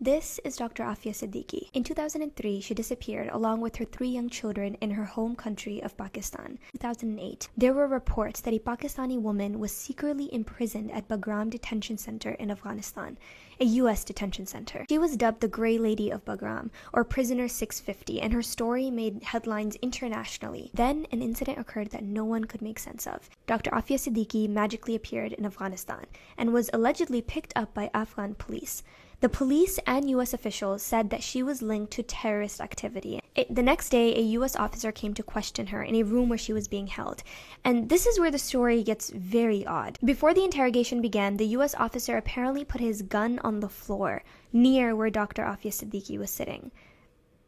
This is Dr. Afia Siddiqui. In 2003, she disappeared along with her 3 young children in her home country of Pakistan. In 2008, there were reports that a Pakistani woman was secretly imprisoned at Bagram Detention Center in Afghanistan, a U.S. detention center. She was dubbed the Grey Lady of Bagram, or Prisoner 650, and her story made headlines internationally. Then, an incident occurred that no one could make sense of. Dr. Afia Siddiqui magically appeared in Afghanistan and was allegedly picked up by Afghan police. The police and U.S. officials said that she was linked to terrorist activity. The next day, a U.S. officer came to question her in a room where she was being held. And this is where the story gets very odd. Before the interrogation began, the U.S. officer apparently put his gun on the floor, near where Dr. Afia Siddiqui was sitting.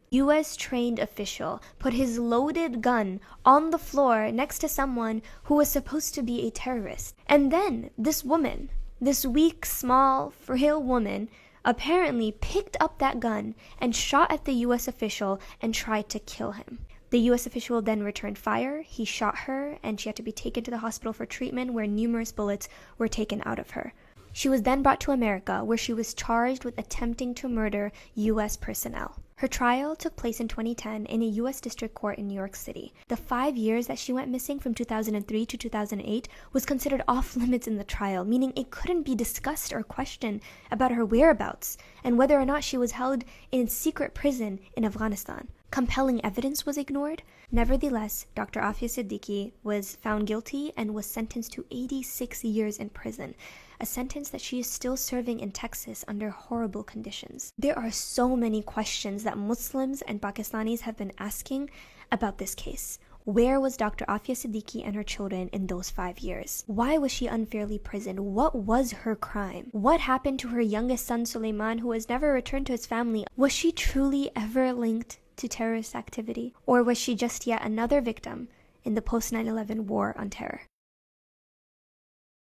U.S. trained official put his loaded gun on the floor next to someone who was supposed to be a terrorist. And then this woman, this weak, small, frail woman, apparently picked up that gun and shot at the U.S. official and tried to kill him. The U.S. official then returned fire, he shot her, and she had to be taken to the hospital for treatment where numerous bullets were taken out of her. She was then brought to America, where she was charged with attempting to murder U.S. personnel. Her trial took place in 2010 in a U.S. district court in New York City. The 5 years that she went missing from 2003 to 2008 was considered off-limits in the trial, meaning it couldn't be discussed or questioned about her whereabouts and whether or not she was held in secret prison in Afghanistan. Compelling evidence was ignored. Nevertheless, Dr. Afia Siddiqui was found guilty and was sentenced to 86 years in prison, a sentence that she is still serving in Texas under horrible conditions. There are so many questions that Muslims and Pakistanis have been asking about this case. Where was Dr. Afia Siddiqui and her children in those 5 years? Why was she unfairly imprisoned? What was her crime? What happened to her youngest son, Suleiman, who has never returned to his family? Was she truly ever linked to terrorist activity? Or was she just yet another victim in the post-9/11 war on terror?